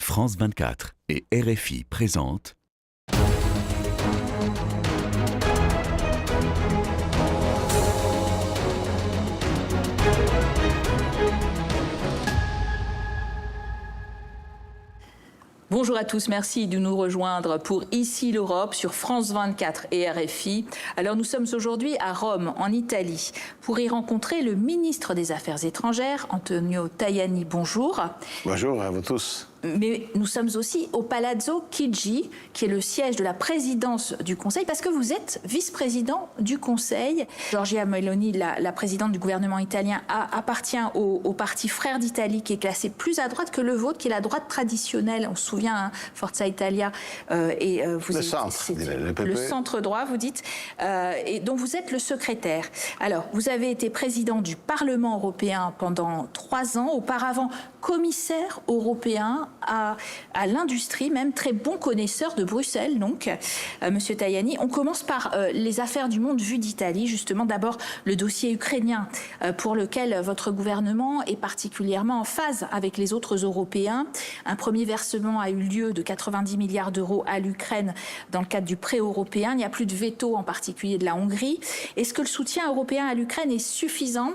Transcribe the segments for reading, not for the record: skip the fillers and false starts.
France 24 et RFI présentent Bonjour à tous, merci de nous rejoindre pour Ici l'Europe sur France 24 et RFI. Alors nous sommes aujourd'hui à Rome, en Italie, pour y rencontrer le ministre des Affaires étrangères, Antonio Tajani. Bonjour. Bonjour à vous tous. Mais nous sommes aussi au Palazzo Chigi, qui est le siège de la présidence du Conseil, parce que vous êtes vice-président du Conseil. Giorgia Meloni, la présidente du gouvernement italien, appartient au parti Frères d'Italie, qui est classé plus à droite que le vôtre, qui est la droite traditionnelle. On se souvient, hein, Forza Italia. Le centre, le centre droit, vous dites, et dont vous êtes le secrétaire. Alors, vous avez été président du Parlement européen pendant 3 ans, auparavant commissaire européen à l'industrie, même très bon connaisseur de Bruxelles, donc, Monsieur Tajani. On commence par les affaires du monde vues d'Italie, justement. D'abord, le dossier ukrainien, pour lequel votre gouvernement est particulièrement en phase avec les autres Européens. Un premier versement a eu lieu de 90 milliards d'euros à l'Ukraine dans le cadre du prêt européen. Il n'y a plus de veto, en particulier de la Hongrie. Est-ce que le soutien européen à l'Ukraine est suffisant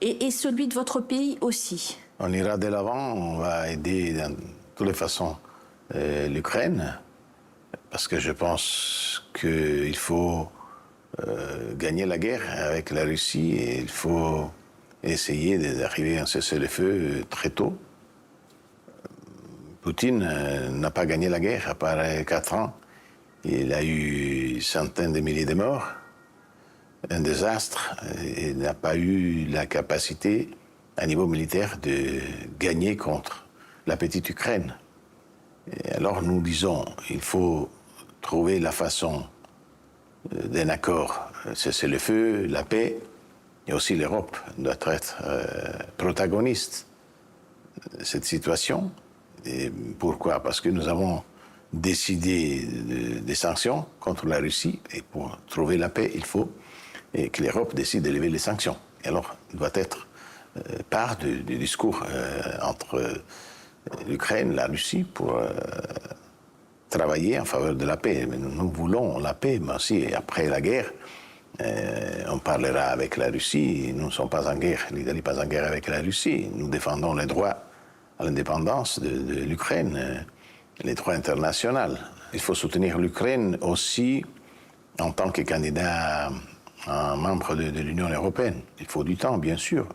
et celui de votre pays aussi ? On ira de l'avant, on va aider de toutes les façons l'Ukraine, parce que je pense qu'il faut gagner la guerre avec la Russie et il faut essayer d'arriver à un cessez-le-feu très tôt. Poutine n'a pas gagné la guerre, à part 4 ans. Il a eu centaines de milliers de morts, un désastre, et il n'a pas eu la capacité à niveau militaire de gagner contre la petite Ukraine. Et alors nous disons, il faut trouver la façon d'un accord, cessez-le-feu, la paix, et aussi l'Europe doit être protagoniste de cette situation. Et pourquoi ? Parce que nous avons décidé des sanctions contre la Russie, et pour trouver la paix, il faut que l'Europe décide de lever les sanctions. Et alors, il doit être part du discours entre l'Ukraine, la Russie, pour travailler en faveur de la paix. Mais nous voulons la paix, mais aussi après la guerre, on parlera avec la Russie. Nous ne sommes pas en guerre, l'Italie n'est pas en guerre avec la Russie. Nous défendons les droits à l'indépendance de l'Ukraine, les droits internationaux. Il faut soutenir l'Ukraine aussi en tant que candidat un membre de l'Union européenne. Il faut du temps, bien sûr,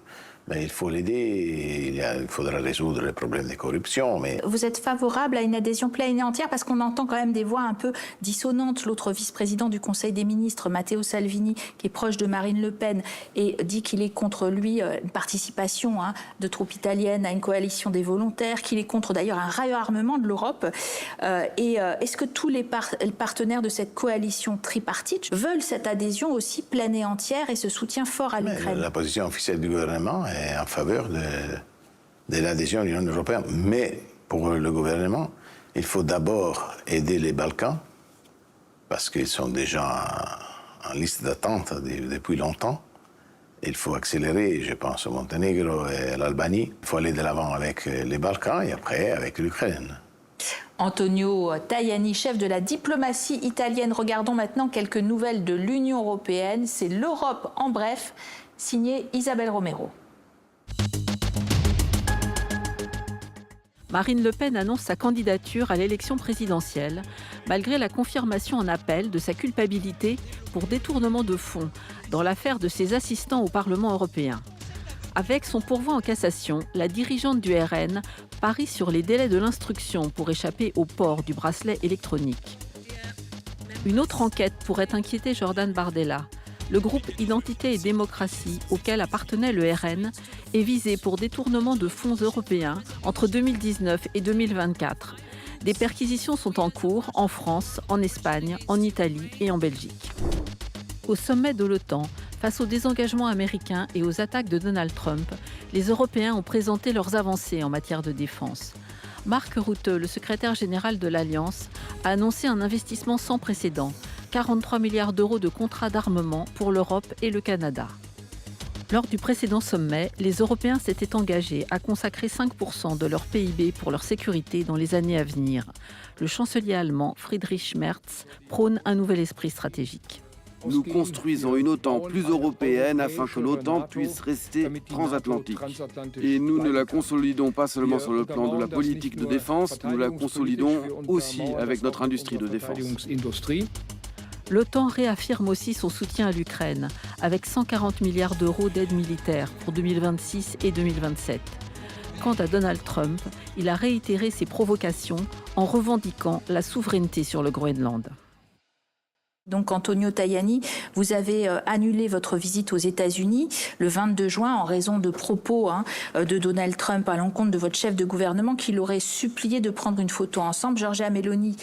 mais il faut l'aider. Il faudra résoudre les problèmes de corruption. Mais vous êtes favorable à une adhésion pleine et entière, parce qu'on entend quand même des voix un peu dissonantes. L'autre vice-président du Conseil des ministres, Matteo Salvini, qui est proche de Marine Le Pen, et dit qu'il est contre lui une participation de troupes italiennes à une coalition des volontaires, qu'il est contre d'ailleurs un réarmement de l'Europe. Est-ce que tous les partenaires de cette coalition tripartite veulent cette adhésion aussi pleine et entière et ce soutien fort à l'Ukraine ? La position officielle du gouvernement est en faveur de l'adhésion à l'Union européenne. Mais pour le gouvernement, il faut d'abord aider les Balkans, parce qu'ils sont déjà en liste d'attente depuis longtemps. Il faut accélérer, je pense, au Monténégro et à l'Albanie. Il faut aller de l'avant avec les Balkans et après avec l'Ukraine. Antonio Tajani, chef de la diplomatie italienne. Regardons maintenant quelques nouvelles de l'Union européenne. C'est l'Europe en bref, signé Isabelle Romero. Marine Le Pen annonce sa candidature à l'élection présidentielle, malgré la confirmation en appel de sa culpabilité pour détournement de fonds dans l'affaire de ses assistants au Parlement européen. Avec son pourvoi en cassation, la dirigeante du RN parie sur les délais de l'instruction pour échapper au port du bracelet électronique. Une autre enquête pourrait inquiéter Jordan Bardella. Le groupe Identité et Démocratie, auquel appartenait le RN, est visé pour détournement de fonds européens entre 2019 et 2024. Des perquisitions sont en cours en France, en Espagne, en Italie et en Belgique. Au sommet de l'OTAN, face au désengagement américain et aux attaques de Donald Trump, les Européens ont présenté leurs avancées en matière de défense. Mark Rutte, le secrétaire général de l'Alliance, a annoncé un investissement sans précédent, 43 milliards d'euros de contrats d'armement pour l'Europe et le Canada. Lors du précédent sommet, les Européens s'étaient engagés à consacrer 5% de leur PIB pour leur sécurité dans les années à venir. Le chancelier allemand Friedrich Merz prône un nouvel esprit stratégique. Nous construisons une OTAN plus européenne afin que l'OTAN puisse rester transatlantique. Et nous ne la consolidons pas seulement sur le plan de la politique de défense, nous la consolidons aussi avec notre industrie de défense. L'OTAN réaffirme aussi son soutien à l'Ukraine, avec 140 milliards d'euros d'aide militaire pour 2026 et 2027. Quant à Donald Trump, il a réitéré ses provocations en revendiquant la souveraineté sur le Groenland. Donc Antonio Tajani, vous avez annulé votre visite aux États-Unis le 22 juin en raison de propos de Donald Trump à l'encontre de votre chef de gouvernement qui l'aurait supplié de prendre une photo ensemble. Giorgia Meloni,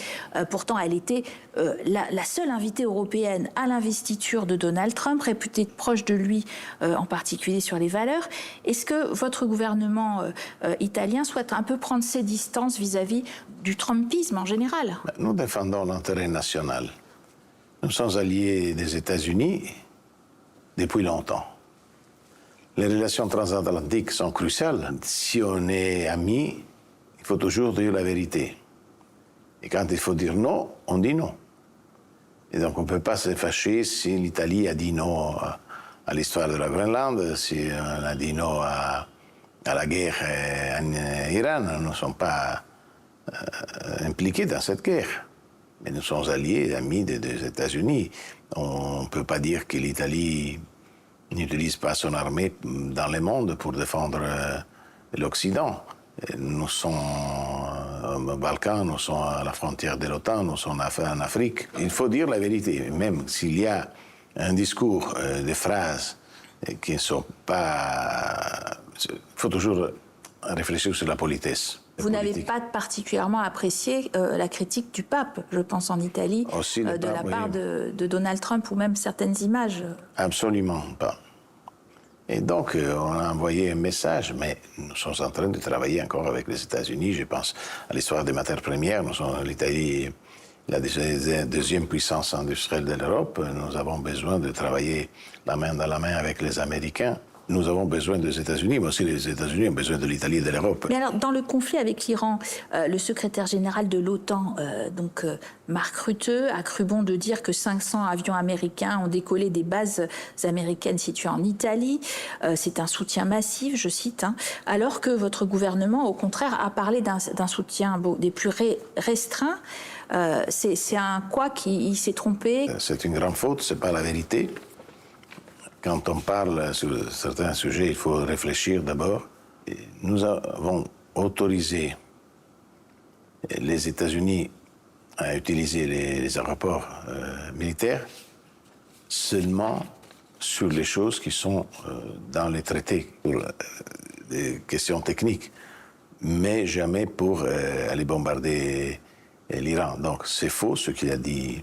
pourtant elle était la seule invitée européenne à l'investiture de Donald Trump, réputée proche de lui, en particulier sur les valeurs. Est-ce que votre gouvernement italien souhaite un peu prendre ses distances vis-à-vis du Trumpisme en général? Nous défendons l'intérêt national. Nous sommes alliés des États-Unis depuis longtemps. Les relations transatlantiques sont cruciales. Si on est amis, il faut toujours dire la vérité. Et quand il faut dire non, on dit non. Et donc on ne peut pas se fâcher si l'Italie a dit non à l'histoire de la Groenland, si on a dit non à la guerre en Iran. Nous ne sommes pas impliqués dans cette guerre. Mais nous sommes alliés, amis des États-Unis. On ne peut pas dire que l'Italie n'utilise pas son armée dans le monde pour défendre l'Occident. Nous sommes aux Balkans, nous sommes à la frontière de l'OTAN, nous sommes en Afrique. Il faut dire la vérité, même s'il y a un discours, des phrases qui ne sont pas... Il faut toujours réfléchir sur la politesse. Vous n'avez pas particulièrement apprécié la critique du pape, je pense en Italie, aussi de la part de Donald Trump ou même certaines images. Absolument pas. Et donc, on a envoyé un message, mais nous sommes en train de travailler encore avec les États-Unis. Je pense à l'histoire des matières premières. Nous sommes l'Italie, la deuxième puissance industrielle de l'Europe. Nous avons besoin de travailler la main dans la main avec les Américains. Nous avons besoin des États-Unis, mais aussi les États-Unis ont besoin de l'Italie et de l'Europe. Mais alors, dans le conflit avec l'Iran, le secrétaire général de l'OTAN, Mark Rutte, a cru bon de dire que 500 avions américains ont décollé des bases américaines situées en Italie. C'est un soutien massif, je cite, alors que votre gouvernement, au contraire, a parlé d'un soutien des plus restreints. C'est un quoi qui s'est trompé? C'est une grande faute, ce n'est pas la vérité. Quand on parle sur certains sujets, il faut réfléchir d'abord. Nous avons autorisé les États-Unis à utiliser les aéroports militaires seulement sur les choses qui sont dans les traités, pour des questions techniques, mais jamais pour aller bombarder l'Iran. Donc c'est faux ce qu'il a dit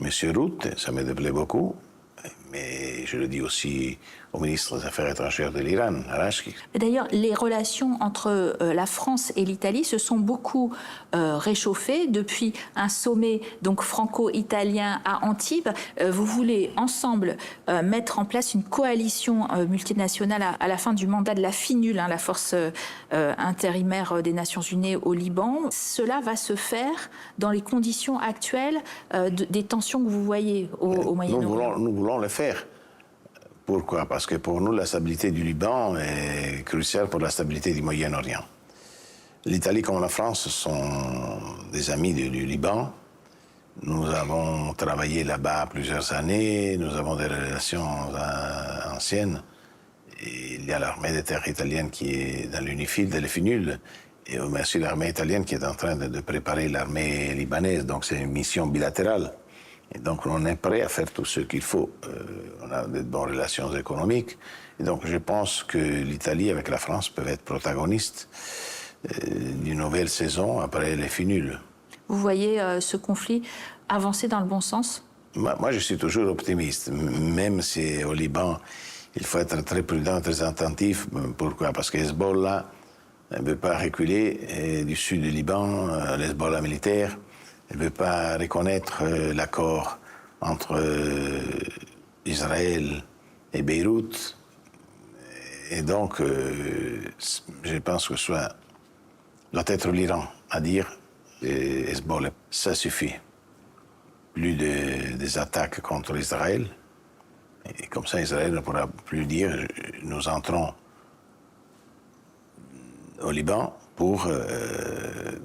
M. Rutte, ça me déplaît beaucoup. Mais je le dis aussi au ministre des Affaires étrangères de l'Iran, Arashki. D'ailleurs, les relations entre la France et l'Italie se sont beaucoup réchauffées depuis un sommet donc franco-italien à Antibes. Vous voulez ensemble mettre en place une coalition multinationale à la fin du mandat de la FINUL, la force intérimaire des Nations Unies au Liban. Cela va se faire dans les conditions actuelles des tensions que vous voyez au Moyen-Orient. Nous voulons le faire. Pourquoi? Parce que pour nous, la stabilité du Liban est cruciale pour la stabilité du Moyen-Orient. L'Italie comme la France sont des amis du Liban. Nous avons travaillé là-bas plusieurs années, nous avons des relations anciennes. Et il y a l'armée de terre italienne qui est dans l'UNIFIL, de l'FINUL, et aussi l'armée italienne qui est en train de préparer l'armée libanaise. Donc c'est une mission bilatérale. Et donc, on est prêt à faire tout ce qu'il faut. On a de bonnes relations économiques. Et donc, je pense que l'Italie, avec la France, peuvent être protagonistes d'une nouvelle saison après les FINUL. Vous voyez ce conflit avancer dans le bon sens? Moi, je suis toujours optimiste. Même si au Liban, il faut être très prudent, très attentif. Pourquoi? Parce que Hezbollah ne veut pas reculer du sud du Liban, l'Hezbollah militaire. Elle ne veut pas reconnaître l'accord entre Israël et Beyrouth. Et donc, je pense que soit doit être l'Iran à dire Hezbollah, ça suffit. Plus des attaques contre Israël. Et comme ça, Israël ne pourra plus dire nous entrons au Liban pour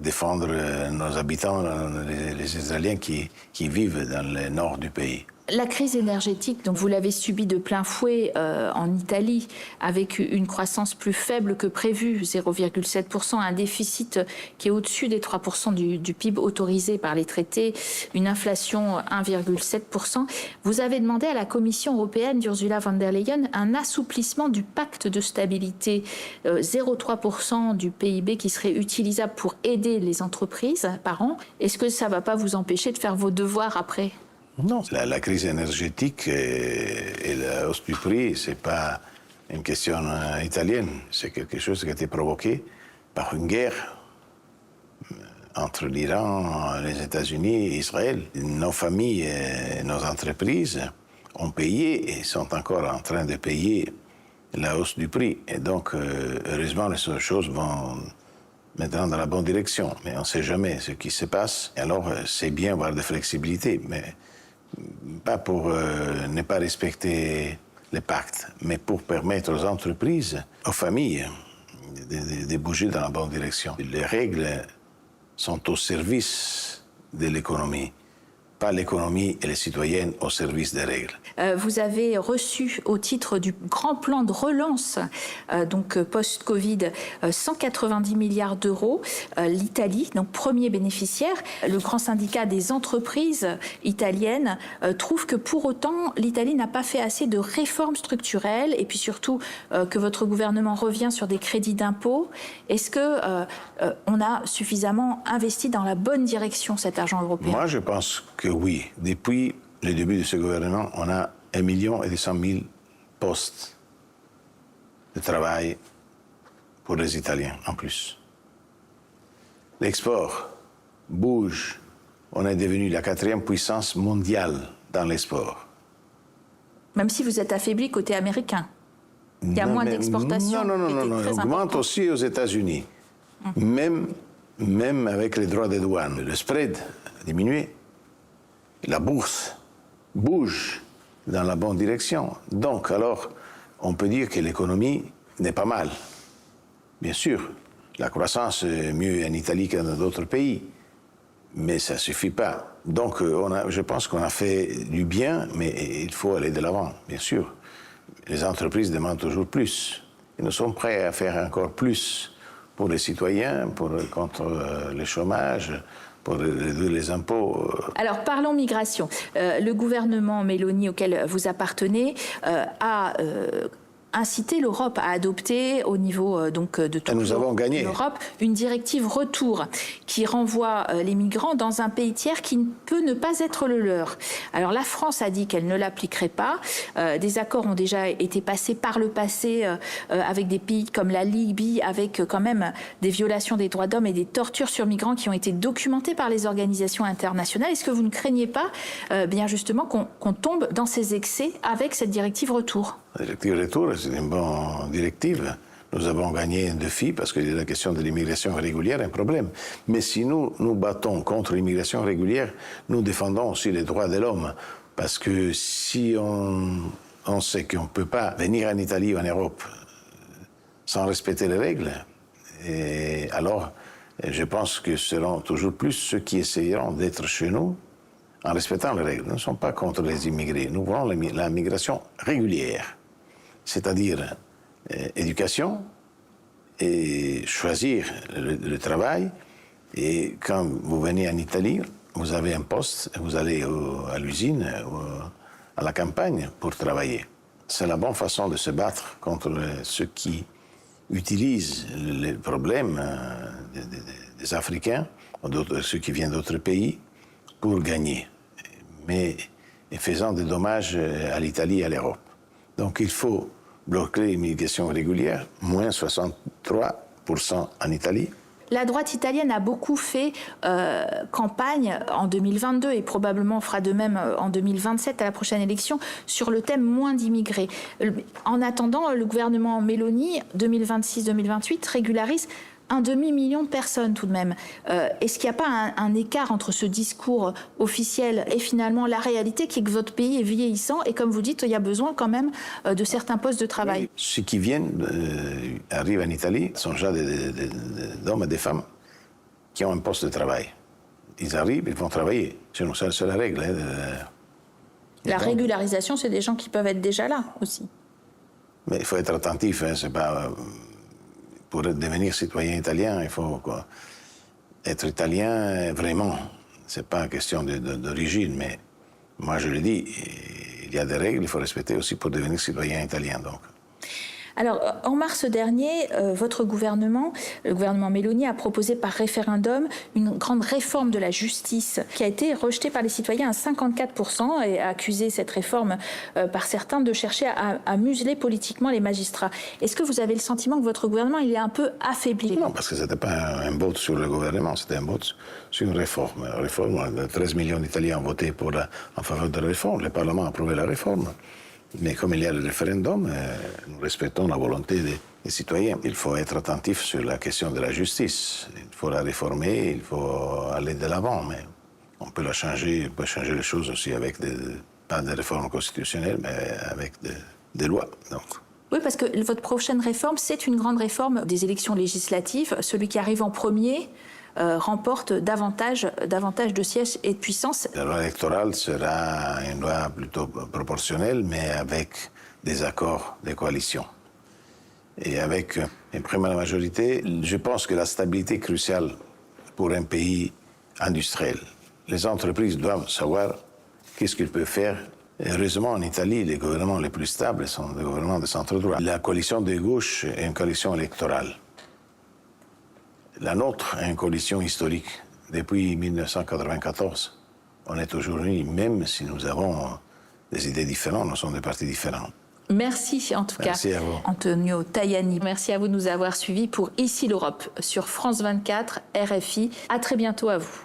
défendre nos habitants, les Israéliens qui vivent dans le nord du pays. La crise énergétique, donc vous l'avez subie de plein fouet en Italie, avec une croissance plus faible que prévu, 0,7%, un déficit qui est au-dessus des 3% du PIB autorisé par les traités, une inflation 1,7%. Vous avez demandé à la Commission européenne d'Ursula von der Leyen un assouplissement du pacte de stabilité, 0,3% du PIB qui serait utilisable pour aider les entreprises par an. Est-ce que ça ne va pas vous empêcher de faire vos devoirs après ? Non, la crise énergétique et la hausse du prix, ce n'est pas une question italienne. C'est quelque chose qui a été provoqué par une guerre entre l'Iran, les États-Unis et Israël. Nos familles et nos entreprises ont payé et sont encore en train de payer la hausse du prix. Et donc, heureusement, les choses vont maintenant dans la bonne direction. Mais on ne sait jamais ce qui se passe. Alors, c'est bien d'avoir de flexibilité, mais pas pour ne pas respecter les pactes, mais pour permettre aux entreprises, aux familles, de bouger dans la bonne direction. Les règles sont au service de l'économie, pas l'économie et les citoyens au service des règles. Vous avez reçu au titre du grand plan de relance, donc post-Covid, 190 milliards d'euros. L'Italie, donc premier bénéficiaire, le grand syndicat des entreprises italiennes trouve que pour autant, l'Italie n'a pas fait assez de réformes structurelles et puis surtout que votre gouvernement revient sur des crédits d'impôt. Est-ce que on a suffisamment investi dans la bonne direction cet argent européen ? Moi, je pense que oui. Depuis le début de ce gouvernement, on a 1,2 million postes de travail pour les Italiens en plus. L'export bouge. On est devenu la 4e puissance mondiale dans l'export. Même si vous êtes affaibli côté américain. Il y a moins d'exportations. Non. On augmente aussi aux États-Unis. Même avec les droits de douane. Le spread a diminué. La bourse bouge dans la bonne direction. Donc, alors, on peut dire que l'économie n'est pas mal. Bien sûr, la croissance est mieux en Italie que dans d'autres pays, mais ça ne suffit pas. Donc, je pense qu'on a fait du bien, mais il faut aller de l'avant, bien sûr. Les entreprises demandent toujours plus. Et nous sommes prêts à faire encore plus pour les citoyens, contre le chômage, pour réduire les impôts. Alors, parlons migration. Le gouvernement Meloni auquel vous appartenez a incité l'Europe à adopter au niveau de toute l'Europe une directive retour qui renvoie les migrants dans un pays tiers qui peut ne pas être le leur. Alors la France a dit qu'elle ne l'appliquerait pas. Des accords ont déjà été passés par le passé avec des pays comme la Libye, avec quand même des violations des droits d'hommes et des tortures sur migrants qui ont été documentées par les organisations internationales. Est-ce que vous ne craignez pas bien justement qu'on tombe dans ces excès avec cette directive retour ? La directive retour, c'est une bonne directive. Nous avons gagné un défi parce que la question de l'immigration régulière est un problème. Mais si nous nous battons contre l'immigration régulière, nous défendons aussi les droits de l'homme. Parce que si on sait qu'on ne peut pas venir en Italie ou en Europe sans respecter les règles, et alors je pense que ce seront toujours plus ceux qui essayeront d'être chez nous en respectant les règles. Nous ne sommes pas contre les immigrés. Nous voulons la migration régulière. C'est-à-dire éducation et choisir le travail. Et quand vous venez en Italie, vous avez un poste, vous allez à l'usine, à la campagne pour travailler. C'est la bonne façon de se battre contre ceux qui utilisent les problèmes des Africains, ou ceux qui viennent d'autres pays, pour gagner, mais en faisant des dommages à l'Italie et à l'Europe. Donc il faut bloquer l'immigration régulière, moins 63% en Italie, La droite italienne a beaucoup fait campagne en 2022 et probablement fera de même en 2027 à la prochaine élection sur le thème moins d'immigrés. En attendant, le gouvernement Meloni 2026-2028 régularise un demi-million de personnes tout de même. Est-ce qu'il n'y a pas un écart entre ce discours officiel et finalement la réalité qui est que votre pays est vieillissant et comme vous dites, il y a besoin quand même de certains postes de travail? Oui. Ceux qui viennent, arrivent en Italie, sont déjà des hommes et des femmes qui ont un poste de travail. Ils arrivent, ils vont travailler. Sinon, c'est la règle. La régularisation, c'est des gens qui peuvent être déjà là aussi. Mais il faut être attentif, hein, c'est pas... Pour devenir citoyen italien, il faut être italien vraiment. C'est pas une question d'origine, mais moi je le dis, il y a des règles, il faut respecter aussi pour devenir citoyen italien. Donc. Alors, en mars dernier, votre gouvernement, le gouvernement Meloni, a proposé par référendum une grande réforme de la justice qui a été rejetée par les citoyens à 54% et a accusé cette réforme par certains de chercher à museler politiquement les magistrats. Est-ce que vous avez le sentiment que votre gouvernement il est un peu affaibli? Non, parce que ce n'était pas un vote sur le gouvernement, c'était un vote sur une réforme. La réforme, 13 millions d'Italiens ont voté en faveur de la réforme, le Parlement a approuvé la réforme. Mais comme il y a le référendum, nous respectons la volonté des citoyens. Il faut être attentif sur la question de la justice. Il faut la réformer, il faut aller de l'avant. Mais on peut la changer, on peut changer les choses aussi avec pas des réformes constitutionnelles, mais avec des lois. Donc. Oui, parce que votre prochaine réforme, c'est une grande réforme des élections législatives. Celui qui arrive en premier remporte davantage de sièges et de puissance. La loi électorale sera une loi plutôt proportionnelle, mais avec des accords de coalition. Et avec une première majorité, je pense que la stabilité est cruciale pour un pays industriel. Les entreprises doivent savoir qu'est-ce qu'ils peuvent faire. Et heureusement, en Italie, les gouvernements les plus stables sont des gouvernements de centre-droit. La coalition de gauche est une coalition électorale. La nôtre est une coalition historique. Depuis 1994, on est aujourd'hui, même si nous avons des idées différentes, nous sommes des partis différents. Merci en tout cas, Antonio Tajani. Merci à vous de nous avoir suivis pour Ici l'Europe sur France 24, RFI. À très bientôt à vous.